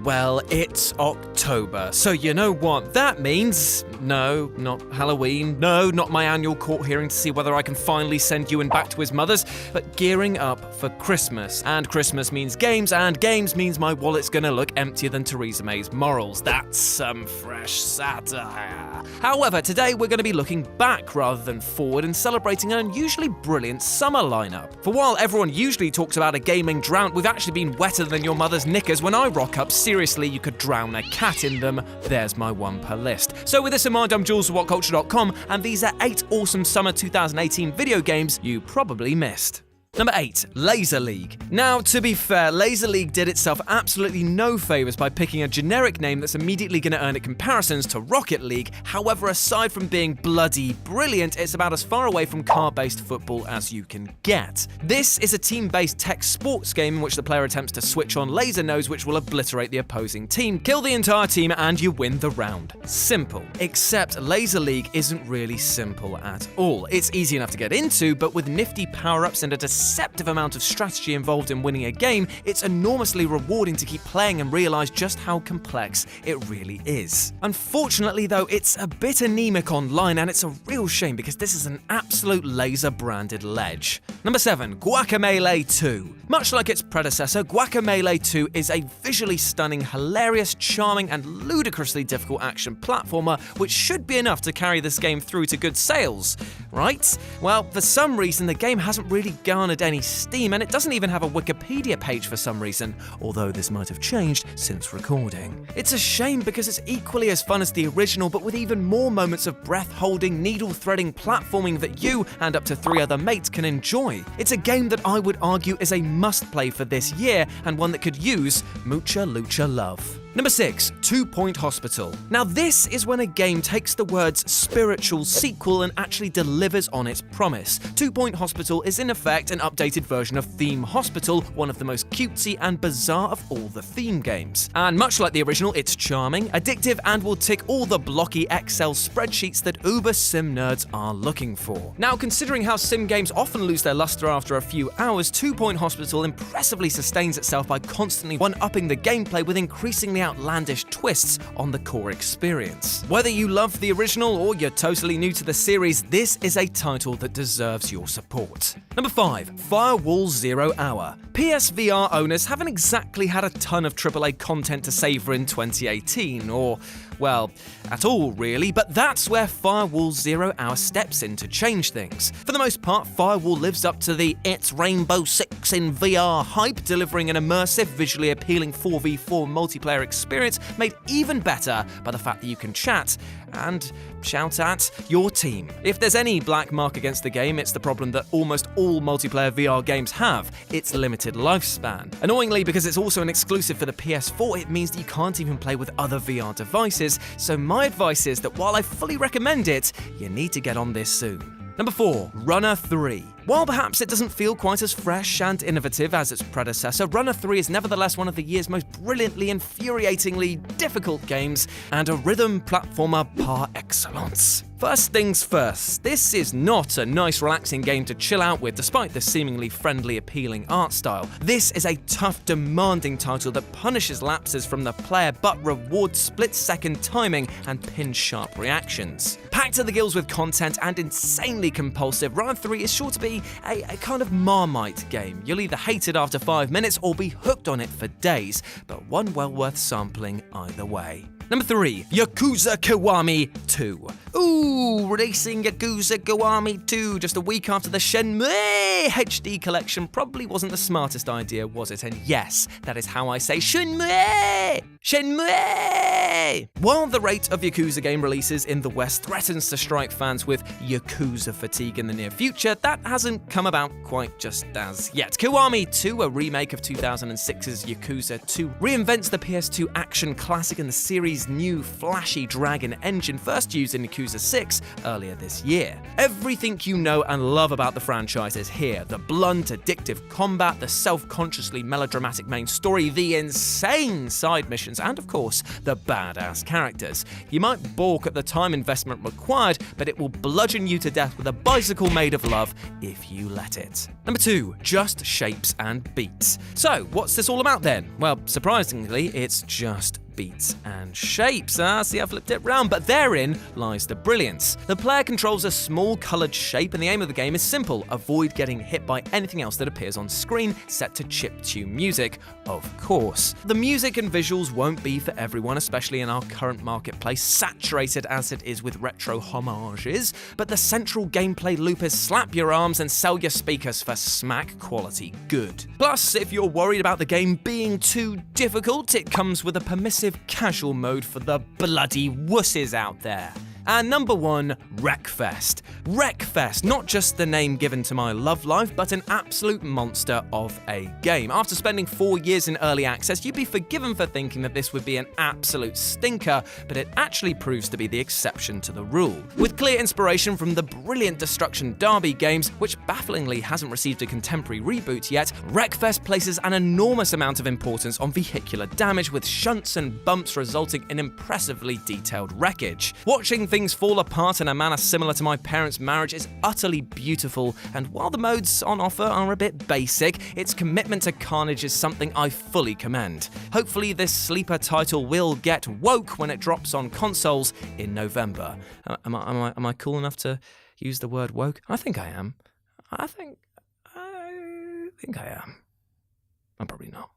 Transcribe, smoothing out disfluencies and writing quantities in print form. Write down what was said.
Well, it's October. So you know what that means? No, not Halloween. No, not my annual court hearing to see whether I can finally send Ewan back to his mother's, but gearing up for Christmas. And Christmas means games, and games means my wallet's gonna look emptier than Theresa May's morals. That's some fresh satire. However, today we're gonna be looking back rather than forward and celebrating an unusually brilliant summer lineup. For while everyone usually talks about a gaming drought, we've actually been wetter than your mother's knickers. When I rock up, seriously, you could drown a cat in them. There's my one per list. So with this in mind, I'm Jules of WhatCulture.com, and these are 8 awesome summer 2018 video games you probably missed. Number 8, Laser League. Now, to be fair, Laser League did itself absolutely no favours by picking a generic name that's immediately going to earn it comparisons to Rocket League. However, aside from being bloody brilliant, it's about as far away from car-based football as you can get. This is a team-based tech sports game in which the player attempts to switch on laser nodes which will obliterate the opposing team, kill the entire team, and you win the round. Simple. Except Laser League isn't really simple at all. It's easy enough to get into, but with nifty power-ups and a deceptive amount of strategy involved in winning a game, it's enormously rewarding to keep playing and realise just how complex it really is. Unfortunately though, it's a bit anemic online, and it's a real shame because this is an absolute laser-branded ledge. Number 7, Guacamelee II. Much like its predecessor, Guacamelee II is a visually stunning, hilarious, charming, and ludicrously difficult action platformer, which should be enough to carry this game through to good sales, right? Well, for some reason, the game hasn't really garnered any steam, and it doesn't even have a Wikipedia page for some reason, although this might have changed since recording. It's a shame because it's equally as fun as the original, but with even more moments of breath-holding, needle-threading platforming that you and up to 3 other mates can enjoy. It's a game that I would argue is a must-play for this year, and one that could use mucha lucha love. Number 6, 2 Point Hospital. Now this is when a game takes the words spiritual sequel and actually delivers on its promise. 2 Point Hospital is in effect an updated version of Theme Hospital, one of the most cutesy and bizarre of all the theme games. And much like the original, it's charming, addictive, and will tick all the blocky Excel spreadsheets that uber sim nerds are looking for. Now, considering how sim games often lose their luster after a few hours, 2 Point Hospital impressively sustains itself by constantly one-upping the gameplay with increasingly outlandish twists on the core experience. Whether you love the original or you're totally new to the series, this is a title that deserves your support. Number 5, Firewall Zero Hour. PSVR owners haven't exactly had a ton of AAA content to savour in 2018, or, well, at all really, but that's where Firewall Zero Hour steps in to change things. For the most part, Firewall lives up to the "It's Rainbow Six in VR" hype, delivering an immersive, visually appealing 4v4 multiplayer experience made even better by the fact that you can chat and shout at your team. If there's any black mark against the game, it's the problem that almost all multiplayer VR games have: its limited lifespan. Annoyingly, because it's also an exclusive for the PS4, it means that you can't even play with other VR devices, so my advice is that while I fully recommend it, you need to get on this soon. Number 4, Runner 3. While perhaps it doesn't feel quite as fresh and innovative as its predecessor, Runner 3 is nevertheless one of the year's most brilliantly, infuriatingly difficult games, and a rhythm platformer par excellence. First things first, this is not a nice, relaxing game to chill out with, despite the seemingly friendly, appealing art style. This is a tough, demanding title that punishes lapses from the player but rewards split-second timing and pin-sharp reactions. Packed to the gills with content and insanely compulsive, Runner 3 is sure to be a kind of Marmite game. You'll either hate it after 5 minutes or be hooked on it for days, but one well worth sampling either way. Number 3, Yakuza Kiwami 2. Ooh, releasing Yakuza Kiwami 2 just a week after the Shenmue HD collection probably wasn't the smartest idea, was it? And yes, that is how I say Shenmue! Shenmue! While the rate of Yakuza game releases in the West threatens to strike fans with Yakuza fatigue in the near future, that hasn't come about quite just as yet. Kiwami 2, a remake of 2006's Yakuza 2, reinvents the PS2 action classic in the series' Konami's new flashy dragon engine first used in Yakuza 6 earlier this year. Everything you know and love about the franchise is here. The blunt, addictive combat, the self-consciously melodramatic main story, the insane side missions, and of course, the badass characters. You might balk at the time investment required, but it will bludgeon you to death with a bicycle made of love if you let it. Number 2, just shapes and beats. So, what's this all about then? Well, surprisingly, it's just beats and shapes. See, I flipped it round, but therein lies the brilliance. The player controls a small coloured shape, and the aim of the game is simple: avoid getting hit by anything else that appears on screen, set to chiptune music, of course. The music and visuals won't be for everyone, especially in our current marketplace, saturated as it is with retro homages, but the central gameplay loop is slap your arms and sell your speakers for smack quality good. Plus, if you're worried about the game being too difficult, it comes with a permissive casual mode for the bloody wusses out there. And number 1, Wreckfest. Wreckfest, not just the name given to my love life, but an absolute monster of a game. After spending 4 years in early access, you'd be forgiven for thinking that this would be an absolute stinker, but it actually proves to be the exception to the rule. With clear inspiration from the brilliant Destruction Derby games, which bafflingly hasn't received a contemporary reboot yet, Wreckfest places an enormous amount of importance on vehicular damage, with shunts and bumps resulting in impressively detailed wreckage. Watching things fall apart in a manner similar to my parents' marriage is utterly beautiful, and while the modes on offer are a bit basic, its commitment to carnage is something I fully commend. Hopefully this sleeper title will get woke when it drops on consoles in November. Am I cool enough to use the word woke? I think I am. I think I am. I'm probably not.